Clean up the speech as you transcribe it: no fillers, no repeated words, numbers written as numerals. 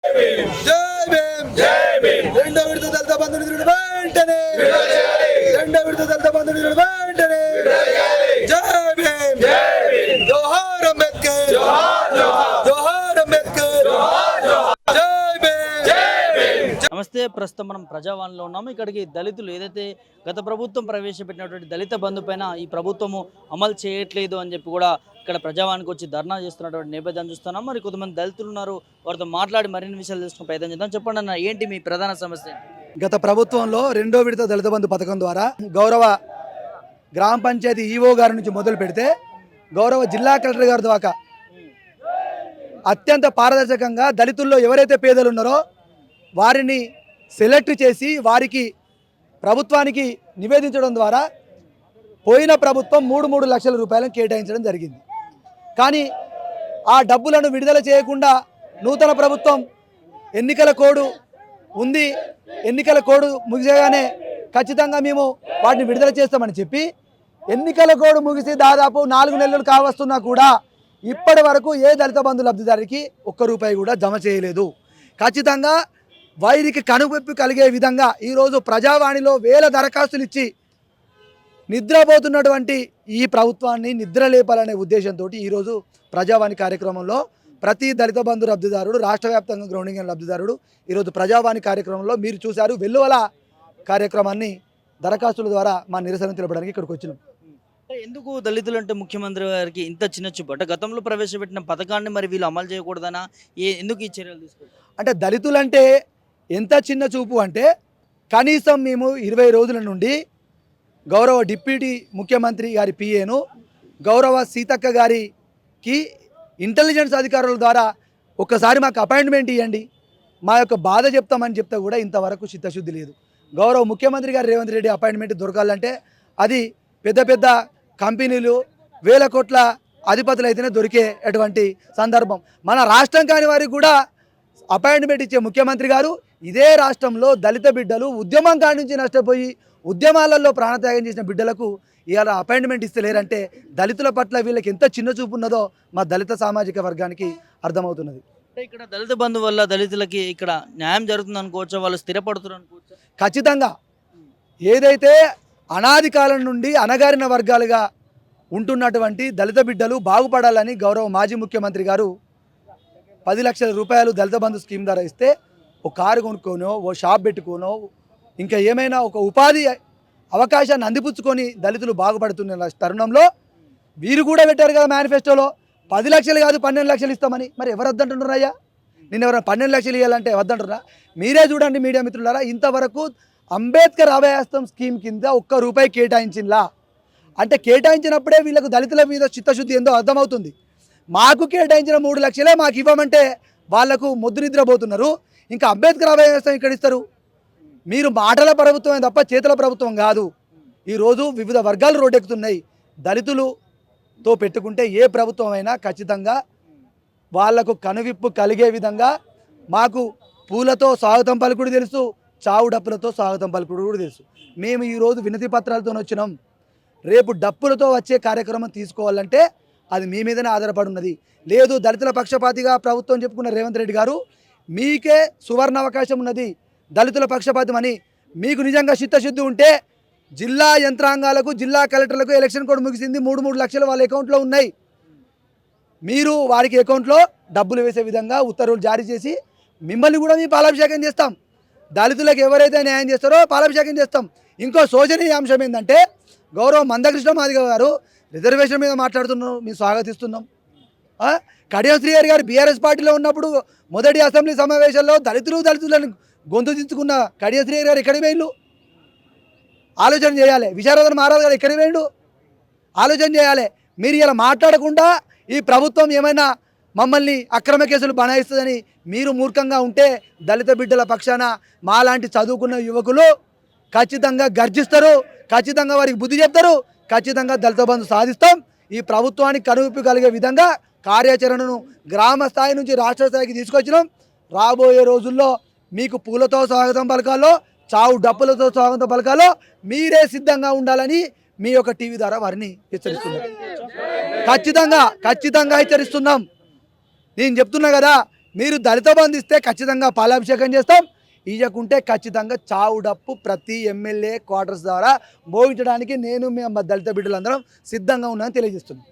జై భీమ్ జై భీమ్ రెండో విడత దళిత బంధు నిధులను వెంటనే రెండో విడత దళిత బంధు నిధులను వెంటనే జై భీమ్ జై భీమ్ జోహార్ అంబేద్కర్ జోహార్ జోహార్ అంబేద్కర్ జై భీమ్ జై భీమ్. నమస్తే, ప్రస్తుతం మనం ప్రజావాణిలో ఉన్నాము. ఇక్కడికి దళితులు ఏదైతే గత ప్రభుత్వం ప్రవేశపెట్టినటువంటి దళిత బంధు పైన ఈ ప్రభుత్వము అమలు చేయట్లేదు అని చెప్పి కూడా ఇక్కడ ప్రజావానికి వచ్చి ధర్నా చేస్తున్నటువంటి నేపథ్యం చూస్తున్నాం. మరి కొంతమంది దళితులు ఉన్నారు, వారితో మాట్లాడి మరిన్ని విషయాలు తెలుసుకునే ప్రయత్నం చేద్దాం. చెప్పండి అన్న, ఏంటి మీ ప్రధాన సమస్య? గత ప్రభుత్వంలో రెండో విడత దళిత బంధు పథకం ద్వారా గౌరవ గ్రామ పంచాయతీ ఈఓ గారి నుంచి మొదలు పెడితే గౌరవ జిల్లా కలెక్టర్ గారి దాకా అత్యంత పారదర్శకంగా దళితుల్లో ఎవరైతే పేదలు ఉన్నారో వారిని సెలెక్ట్ చేసి వారికి ప్రభుత్వానికి నివేదించడం ద్వారా పోయిన ప్రభుత్వం 3 లక్షల రూపాయలను కేటాయించడం జరిగింది. కానీ ఆ డబ్బులను విడుదల చేయకుండా నూతన ప్రభుత్వం ఎన్నికల కోడ్ ఉంది, ఎన్నికల కోడ్ ముగిసేగానే ఖచ్చితంగా మేము వాటిని విడుదల చేస్తామని చెప్పి ఎన్నికల కోడ్ ముగిసి దాదాపు 4 నెలలు కావస్తున్నా కూడా ఇప్పటి వరకు ఏ దళిత బంధు లబ్ధిదారికి ₹1 కూడా జమ చేయలేదు. ఖచ్చితంగా వారికి కనువిప్పు కలిగే విధంగా ఈరోజు ప్రజావాణిలో వేల దరఖాస్తులు ఇచ్చి నిద్రపోతున్నటువంటి ఈ ప్రభుత్వాన్ని నిద్రలేపాలనే ఉద్దేశంతో ఈరోజు ప్రజావాణి కార్యక్రమంలో ప్రతి దళిత బంధు లబ్ధిదారుడు, రాష్ట్ర వ్యాప్తంగా గ్రౌండింగ్ లబ్ధిదారుడు ఈరోజు ప్రజావాణి కార్యక్రమంలో మీరు చూశారు వెల్లువల కార్యక్రమాన్ని దరఖాస్తుల ద్వారా మా నిరసన తెలపడానికి ఇక్కడికి వచ్చినాం. ఎందుకు దళితులు అంటే ముఖ్యమంత్రి గారికి ఇంత చిన్న చూపు? అంటే గతంలో ప్రవేశపెట్టిన పథకాన్ని మరి వీళ్ళు అమలు చేయకూడదనా? ఎందుకు ఈ చర్యలు తీసుకుంటారు? అంటే దళితులంటే ఎంత చిన్న చూపు అంటే కనీసం మేము 20 రోజుల నుండి గౌరవ డిప్యూటీ ముఖ్యమంత్రి గారి పిఏను గౌరవ సీతక్క గారికి ఇంటెలిజెన్స్ అధికారుల ద్వారా ఒక్కసారి మాకు అపాయింట్మెంట్ ఇవ్వండి, మా యొక్క బాధ చెప్తామని చెప్తే కూడా ఇంతవరకు చిత్తశుద్ధి లేదు. గౌరవ ముఖ్యమంత్రి గారు రేవంత్ రెడ్డి అపాయింట్మెంట్ దొరకాలంటే అది పెద్ద పెద్ద కంపెనీలు వేల కోట్ల అధిపతులు అయితేనే దొరికేటువంటి సందర్భం. మన రాష్ట్రం కాని వారికి కూడా అపాయింట్మెంట్ ఇచ్చే ముఖ్యమంత్రి గారు ఇదే రాష్ట్రంలో దళిత బిడ్డలు ఉద్యమం కాడి నుంచి నష్టపోయి ఉద్యమాలలో ప్రాణత్యాగం చేసిన బిడ్డలకు ఇవాళ అపాయింట్మెంట్ ఇస్తలేరంటే దళితుల పట్ల వీళ్ళకి ఎంత చిన్న చూపు ఉన్నదో మా దళిత సామాజిక వర్గానికి అర్థమవుతున్నది. అంటే ఇక్కడ దళిత బంధు వల్ల దళితులకి ఇక్కడ న్యాయం జరుగుతుంది అనుకోవచ్చా? వాళ్ళు స్థిరపడుతున్నారు అనుకోవచ్చా? ఖచ్చితంగా ఏదైతే అనాది కాలం నుండి అణగారిన వర్గాలుగా ఉంటున్నటువంటి దళిత బిడ్డలు బాగుపడాలని గౌరవ మాజీ ముఖ్యమంత్రి గారు 10 లక్షల రూపాయలు దళిత బంధు స్కీమ్ ద్వారా ఇస్తే ఒక కారు కొనుక్కోనో, ఓ షాప్ పెట్టుకోనో, ఇంకా ఏమైనా ఒక ఉపాధి అవకాశాన్ని అందిపుచ్చుకొని దళితులు బాగుపడుతున్న తరుణంలో వీరు కూడా పెట్టారు కదా మేనిఫెస్టోలో 10 లక్షలు కాదు 12 లక్షలు ఇస్తామని. మరి ఎవరు వద్దంటున్నారు అయ్యా? నేను ఎవరైనా 12 లక్షలు ఇవ్వాలంటే వద్దంటున్నా? మీరే చూడండి మీడియా మిత్రులారా, ఇంతవరకు అంబేద్కర్ అభయాస్తం స్కీమ్ కింద ₹1 కేటాయించిందా అంటే కేటాయించినప్పుడే వీళ్ళకు దళితుల మీద చిత్తశుద్ధి ఏందో అర్థమవుతుంది. మాకు కేటాయించిన 3 లక్షలే మాకు ఇవ్వమంటే వాళ్లకు మొద్దు నిద్రపోతున్నారు. ఇంకా అంబేద్కర్ అభయాస్తం ఇక్కడ ఇస్తారు? మీరు మాటల ప్రభుత్వమే తప్ప చేతుల ప్రభుత్వం కాదు. ఈరోజు వివిధ వర్గాలు రోడ్డెక్కుతున్నాయి. దళితులతో పెట్టుకుంటే ఏ ప్రభుత్వం అయినా ఖచ్చితంగా వాళ్లకు కనువిప్పు కలిగే విధంగా మాకు పూలతో స్వాగతం పలుకుడు తెలుసు, చావు డప్పులతో స్వాగతం పలుకుడు కూడా తెలుసు. మేము ఈరోజు వినతి పత్రాలతో వచ్చినాం. రేపు డప్పులతో వచ్చే కార్యక్రమం తీసుకోవాలంటే అది మీ మీదనే ఆధారపడి ఉన్నది. లేదు దళితుల పక్షపాతిగా ప్రభుత్వం చెప్పుకున్న రేవంత్ రెడ్డి గారు మీకే సువర్ణ అవకాశం ఉన్నది దళితుల పక్షపాతం అని. మీకు నిజంగా చిత్తశుద్ధి ఉంటే జిల్లా యంత్రాంగాలకు, జిల్లా కలెక్టర్లకు ఎలక్షన్ కోడ్ ముగిసింది, 3 లక్షలు వాళ్ళ అకౌంట్లో ఉన్నాయి. మీరు వారికి అకౌంట్లో డబ్బులు వేసే విధంగా ఉత్తర్వులు జారీ చేసి మిమ్మల్ని కూడా మీ పాలాభిషేకం చేస్తాం. దళితులకు ఎవరైతే న్యాయం చేస్తారో పాలాభిషేకం చేస్తాం. ఇంకో శోచనీయ అంశం ఏంటంటే గౌరవ మందకృష్ణ మాదిగ గారు రిజర్వేషన్ మీద మాట్లాడుతున్నాం, మేము స్వాగతిస్తున్నాం. కడియం శ్రీహరి గారు బీఆర్ఎస్ పార్టీలో ఉన్నప్పుడు మొదటి అసెంబ్లీ సమావేశాల్లో దళితులను గొంతు దించుకున్న కడియం శ్రీహరి గారు ఎక్కడికి వేయండు? ఆలోచన చేయాలి. విశారదన్ మహారాజ్ గారు ఎక్కడికి వేయండు? ఆలోచన చేయాలి. మీరు ఇలా మాట్లాడకుండా ఈ ప్రభుత్వం ఏమైనా మమ్మల్ని అక్రమ కేసులు బనాయిస్తుందని మీరు మూర్ఖంగా ఉంటే దళిత బిడ్డల పక్షాన మాలాంటి చదువుకున్న యువకులు ఖచ్చితంగా గర్జిస్తారు, ఖచ్చితంగా వారికి బుద్ధి చెప్తారు, ఖచ్చితంగా దళిత బంధు సాధిస్తాం. ఈ ప్రభుత్వానికి కనువిప్పు కలిగే విధంగా కార్యాచరణను గ్రామ స్థాయి నుంచి రాష్ట్ర స్థాయికి తీసుకొచ్చినాం. రాబోయే రోజుల్లో మీకు పూలతో స్వాగతం పలకాలో, చావు డప్పులతో స్వాగతం పలకాలో మీరే సిద్ధంగా ఉండాలని మీ యొక్క టీవీ ద్వారా వారిని హెచ్చరిస్తున్నాం. ఖచ్చితంగా హెచ్చరిస్తున్నాం. నేను చెప్తున్నా కదా, మీరు దళిత బంధు ఇస్తే ఖచ్చితంగా పాలాభిషేకం చేస్తాం, ఇవ్వకుంటే ఖచ్చితంగా చావు డప్పు ప్రతి ఎమ్మెల్యే క్వార్టర్స్ ద్వారా మోగించడానికి నేను మేము దళిత బిడ్డలందరం సిద్ధంగా ఉన్నామని తెలియజేస్తున్నాం.